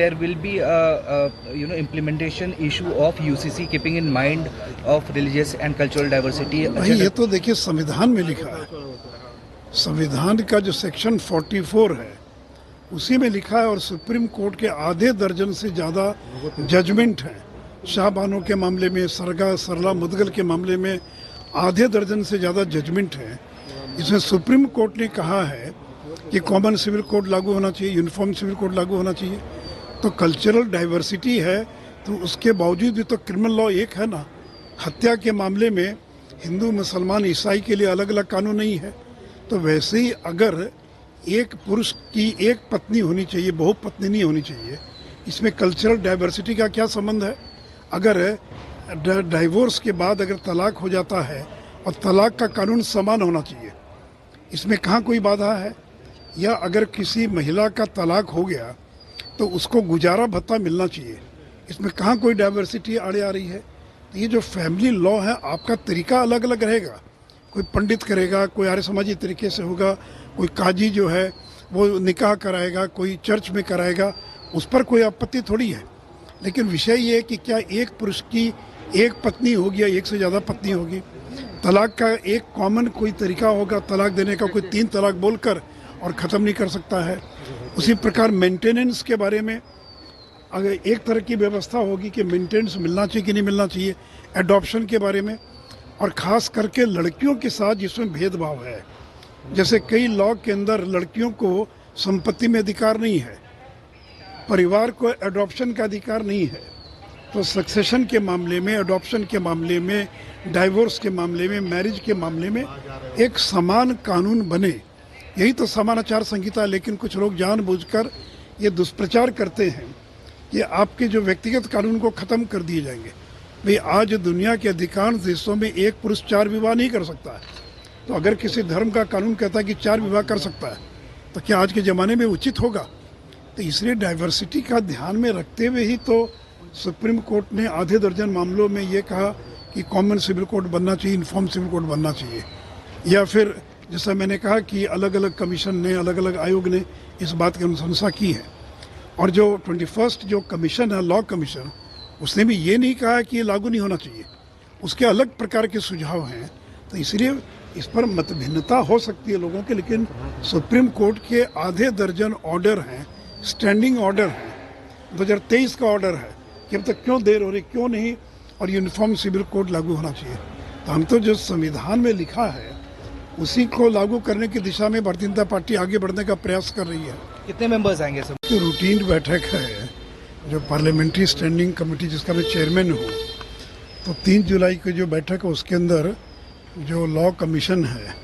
there will be implementation issue of UCC keeping in mind of religious and cultural diversity? भाई ये तो देखिए संविधान में लिखा है, संविधान का जो सेक्शन 44 है उसी में लिखा है, और सुप्रीम कोर्ट के आधे दर्जन से ज़्यादा जजमेंट हैं। शाहबानो के मामले में, सरला मुदगल के मामले में आधे दर्जन से ज़्यादा जजमेंट हैं। इसमें सुप्रीम कोर्ट ने कहा है कि कॉमन सिविल कोड लागू होना चाहिए, यूनिफॉर्म सिविल कोड लागू होना चाहिए। तो कल्चरल डाइवर्सिटी है तो उसके बावजूद भी तो क्रिमिनल लॉ एक है ना। हत्या के मामले में हिंदू, मुसलमान, ईसाई के लिए अलग अलग कानून नहीं है। तो वैसे ही अगर एक पुरुष की एक पत्नी होनी चाहिए, बहुपत्नी नहीं होनी चाहिए, इसमें कल्चरल डाइवर्सिटी का क्या संबंध है? अगर डाइवोर्स के बाद अगर तलाक हो जाता है और तलाक का कानून समान होना चाहिए, इसमें कहाँ कोई बाधा है? या अगर किसी महिला का तलाक हो गया तो उसको गुजारा भत्ता मिलना चाहिए, इसमें कहाँ कोई डाइवर्सिटी आड़े आ रही है? तो ये जो फैमिली लॉ है, आपका तरीका अलग अलग रहेगा। कोई पंडित करेगा, कोई आर्य समाजी तरीके से होगा, कोई काजी जो है वो निकाह कराएगा, कोई चर्च में कराएगा, उस पर कोई आपत्ति थोड़ी है। लेकिन विषय ये है कि क्या एक पुरुष की एक पत्नी होगी या एक से ज़्यादा पत्नी होगी? तलाक का एक कॉमन कोई तरीका होगा तलाक देने का, कोई 3 तलाक बोलकर और ख़त्म नहीं कर सकता है। उसी प्रकार मेंटेनेंस के बारे में अगर एक तरह की व्यवस्था होगी कि मेंटेनेंस मिलना चाहिए कि नहीं मिलना चाहिए, एडॉप्शन के बारे में, और ख़ास करके लड़कियों के साथ जिसमें भेदभाव है, जैसे कई लॉ के अंदर लड़कियों को संपत्ति में अधिकार नहीं है, परिवार को एडॉप्शन का अधिकार नहीं है, तो सक्सेशन के मामले में, एडॉप्शन के मामले में, डाइवोर्स के मामले में, मैरिज के मामले में एक समान कानून बने, यही तो समान आचार संहिता है। लेकिन कुछ लोग जानबूझकर ये दुष्प्रचार करते हैं कि आपके जो व्यक्तिगत कानून को ख़त्म कर दिए जाएंगे। भाई आज दुनिया के अधिकांश देशों में एक पुरुष 4 विवाह नहीं कर सकता है, तो अगर किसी धर्म का कानून कहता है कि 4 विवाह कर सकता है, तो क्या आज के ज़माने में उचित होगा? तो इसलिए डाइवर्सिटी का ध्यान में रखते हुए ही तो सुप्रीम कोर्ट ने आधे दर्जन मामलों में ये कहा कि कॉमन सिविल कोड बनना चाहिए, यूनिफॉर्म सिविल कोड बनना चाहिए। या फिर जैसा मैंने कहा कि अलग अलग कमीशन ने, अलग अलग आयोग ने इस बात की अनुशंसा की है। और जो 21st जो कमीशन है, लॉ कमीशन, उसने भी ये नहीं कहा कि ये लागू नहीं होना चाहिए, उसके अलग प्रकार के सुझाव हैं। तो इसलिए इस पर मतभिन्नता हो सकती है लोगों के, लेकिन सुप्रीम कोर्ट के आधे दर्जन ऑर्डर हैं, स्टैंडिंग ऑर्डर हैं, 2023 का ऑर्डर है कि अब तक क्यों देर हो रही, क्यों नहीं, और यूनिफॉर्म सिविल कोड लागू होना चाहिए। तो हम तो जो संविधान में लिखा है उसी को लागू करने की दिशा में भारतीय जनता पार्टी आगे बढ़ने का प्रयास कर रही है। कितने मेंबर्स आएंगे सर? तो रूटीन बैठक है जो पार्लियामेंट्री स्टैंडिंग कमेटी जिसका मैं चेयरमैन हूँ, तो 3 जुलाई की जो बैठक है उसके अंदर जो लॉ कमीशन है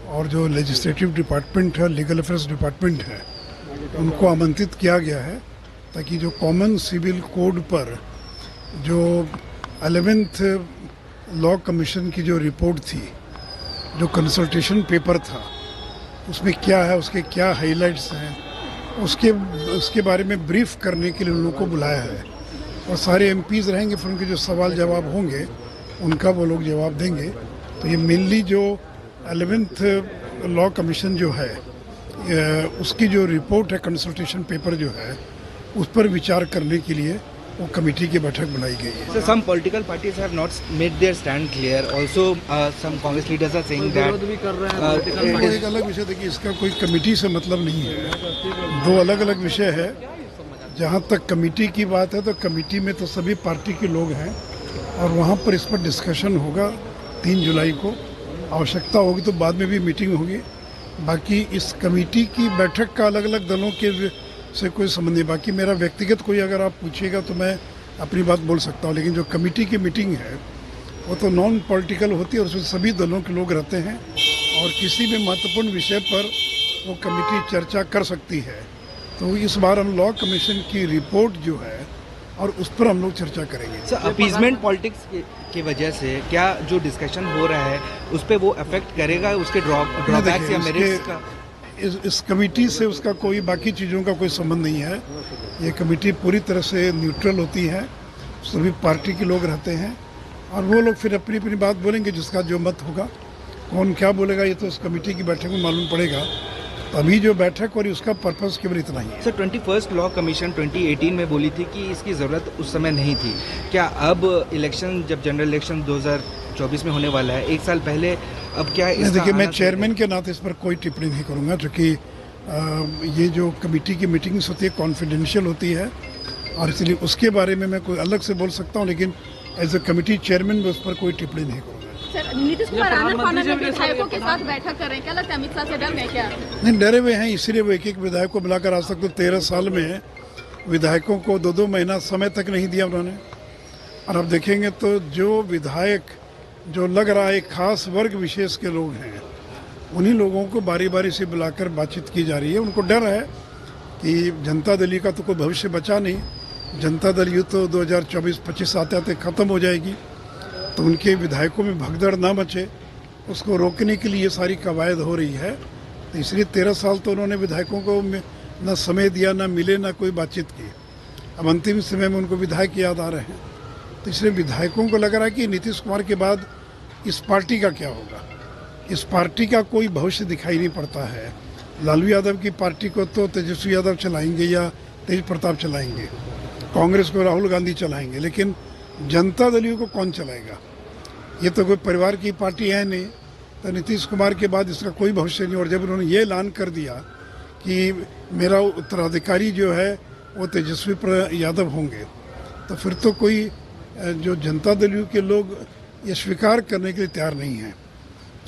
और जो लेजिस्लेटिव डिपार्टमेंट है, लीगल अफेयर्स डिपार्टमेंट है, उनको आमंत्रित किया गया है ताकि जो कॉमन सिविल कोड पर जो 11th लॉ कमीशन की जो रिपोर्ट थी, जो कंसल्टेशन पेपर था, उसमें क्या है, उसके क्या हाइलाइट्स हैं, उसके बारे में ब्रीफ करने के लिए उन लोगों को बुलाया है। और सारे एमपीज़ रहेंगे, फिर उनके जो सवाल जवाब होंगे उनका वो लोग जवाब देंगे। तो ये मेनली जो 11th लॉ कमीशन जो है उसकी जो रिपोर्ट है, कंसल्टेशन पेपर जो है, उस पर विचार करने के लिए वो कमेटी की बैठक बुलाई गई है। So some political parties have not made their stand clear. Also, some Congress leaders are saying that एक अलग विषय, देखिए इसका कोई कमेटी से मतलब नहीं है, 2 अलग अलग विषय है। जहाँ तक कमेटी की बात है तो कमेटी में तो सभी पार्टी के लोग हैं और वहाँ पर इस पर डिस्कशन होगा 3 जुलाई को। आवश्यकता होगी तो बाद में भी मीटिंग होगी। बाकी इस कमेटी की बैठक का अलग अलग दलों के से कोई संबंध नहीं। बाकी मेरा व्यक्तिगत कोई अगर आप पूछिएगा तो मैं अपनी बात बोल सकता हूँ, लेकिन जो कमेटी की मीटिंग है वो तो नॉन पॉलिटिकल होती है और उसमें सभी दलों के लोग रहते हैं और किसी भी महत्वपूर्ण विषय पर वो कमेटी चर्चा कर सकती है। तो इस बार हम लॉ कमीशन की रिपोर्ट जो है और उस पर हम लोग चर्चा करेंगे। सर, अपीजमेंट पॉलिटिक्स की वजह से क्या जो डिस्कशन हो रहा है उस पर वो अफेक्ट करेगा, उसके ड्रॉबैक्स या मेरिट्स का? इस कमेटी से उसका कोई बाकी चीज़ों का कोई संबंध नहीं है। ये कमेटी पूरी तरह से न्यूट्रल होती है, सभी पार्टी के लोग रहते हैं और वो लोग फिर अपनी अपनी बात बोलेंगे, जिसका जो मत होगा। कौन क्या बोलेगा ये तो उस कमेटी की बैठक में मालूम पड़ेगा। तो अभी जो बैठक हो रही उसका पर्पस केवल इतना ही है। सर 21st लॉ कमीशन 2018 में बोली थी कि इसकी ज़रूरत उस समय नहीं थी। क्या अब इलेक्शन, जब जनरल इलेक्शन 2024 में होने वाला है, एक साल पहले, अब क्या इसका देखिए, मैं आना चेयरमैन के नाते इस पर कोई टिप्पणी नहीं करूंगा, क्योंकि ये जो कमेटी की मीटिंग्स होती है कॉन्फिडेंशियल होती है, और इसलिए उसके बारे में मैं कोई अलग से बोल सकता हूं, लेकिन एज ए कमेटी चेयरमैन मैं उस पर कोई टिप्पणी नहीं करूंगा। सर, नीतीश कुमार आनंद फानन में विधायकों के साथ बैठक कर रहे हैं, क्या लगता है अमित शाह से डर गए क्या? नहीं, डरे हुए हैं, इसीलिए वो एक एक विधायक को बुलाकर, आज तक तो 13 साल में विधायकों को 2-2 महीना समय तक नहीं दिया उन्होंने। और अब देखेंगे तो जो विधायक, जो लग रहा है एक खास वर्ग विशेष के लोग हैं, उन्हीं लोगों को बारी बारी से बुलाकर बातचीत की जा रही है। उनको डर है कि जनता दल का तो कोई भविष्य बचा नहीं, जनता दल यू तो 2024-25 आते आते ख़त्म हो जाएगी, तो उनके विधायकों में भगदड़ ना मचे, उसको रोकने के लिए ये सारी कवायद हो रही है। तो इसलिए 13 साल तो उन्होंने विधायकों को न समय दिया, ना मिले, ना कोई बातचीत की। अब अंतिम समय में उनको विधायक याद आ रहे हैं, तो इसलिए विधायकों को लग रहा है कि नीतीश कुमार के बाद इस पार्टी का क्या होगा। इस पार्टी का कोई भविष्य दिखाई नहीं पड़ता है। लालू यादव की पार्टी को तो तेजस्वी यादव चलाएंगे या तेज प्रताप चलाएंगे, कांग्रेस को राहुल गांधी चलाएंगे, लेकिन जनता दल को कौन चलाएगा? ये तो कोई परिवार की पार्टी है नहीं, तो नीतीश कुमार के बाद इसका कोई भविष्य नहीं। और जब उन्होंने ये ऐलान कर दिया कि मेरा उत्तराधिकारी जो है वो तेजस्वी यादव होंगे, तो फिर तो कोई जो जनता दल के लोग ये स्वीकार करने के लिए तैयार नहीं है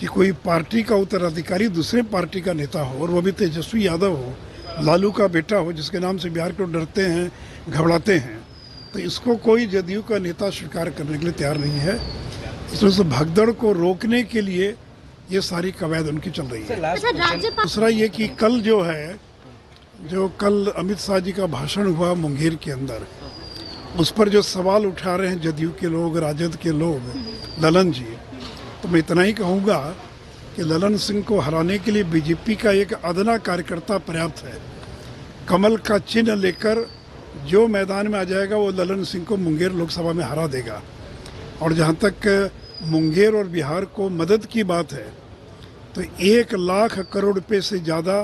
कि कोई पार्टी का उत्तराधिकारी दूसरे पार्टी का नेता हो, और वो भी तेजस्वी यादव हो, लालू का बेटा हो, जिसके नाम से बिहार को डरते हैं, घबराते हैं। तो इसको कोई जदयू का नेता स्वीकार करने के लिए तैयार नहीं है। इसलिए भगदड़ को रोकने के लिए ये सारी कवायद उनकी चल रही है। दूसरा ये कि कल जो है, जो कल अमित शाह जी का भाषण हुआ मुंगेर के अंदर, उस पर जो सवाल उठा रहे हैं जदयू के लोग, राजद के लोग, ललन जी, तो मैं इतना ही कहूँगा कि ललन सिंह को हराने के लिए बीजेपी का एक अदना कार्यकर्ता पर्याप्त है। कमल का चिन्ह लेकर जो मैदान में आ जाएगा वो ललन सिंह को मुंगेर लोकसभा में हरा देगा। और जहाँ तक मुंगेर और बिहार को मदद की बात है, तो 1 लाख करोड़ रुपए से ज़्यादा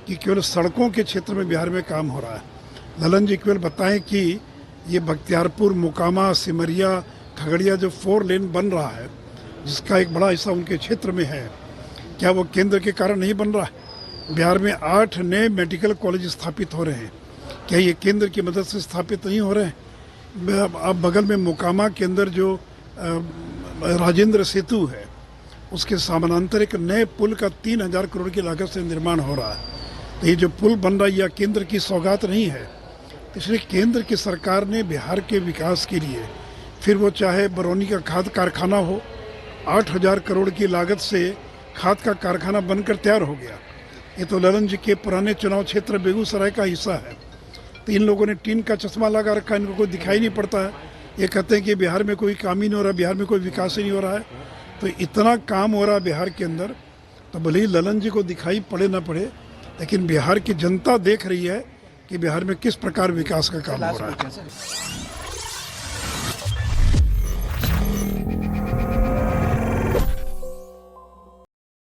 की केवल सड़कों के क्षेत्र में बिहार में काम हो रहा है। ललन जी केवल बताएं कि ये बख्तियारपुर, मोकामा, सिमरिया, खगड़िया जो 4 लेन बन रहा है, जिसका एक बड़ा हिस्सा उनके क्षेत्र में है, क्या वो केंद्र के कारण नहीं बन रहा है? बिहार में 8 नए मेडिकल कॉलेज स्थापित हो रहे हैं, क्या ये केंद्र की मदद से स्थापित नहीं हो रहे हैं? अब बगल में मोकामा के अंदर जो राजेंद्र सेतु है, उसके समानांतर एक नए पुल का 3000 करोड़ की लागत से निर्माण हो रहा है। तो ये जो पुल बन रहा है यह केंद्र की सौगात नहीं है। इसलिए केंद्र की सरकार ने बिहार के विकास के लिए, फिर वो चाहे बरौनी का खाद कारखाना हो, 8000 करोड़ की लागत से खाद का कारखाना बनकर तैयार हो गया। ये तो ललन जी के पुराने चुनाव क्षेत्र बेगूसराय का हिस्सा है। तो इन लोगों ने टीन का चश्मा लगा रखा है, इनको कोई दिखाई नहीं पड़ता है। ये कहते हैं कि बिहार में कोई काम ही नहीं हो रहा, बिहार में कोई विकास ही नहीं हो रहा है। तो इतना काम हो रहा है बिहार के अंदर, तो भले ही ललन जी को दिखाई पड़े ना पड़े, लेकिन बिहार की जनता देख रही है कि बिहार में किस प्रकार विकास का काम हो रहा है।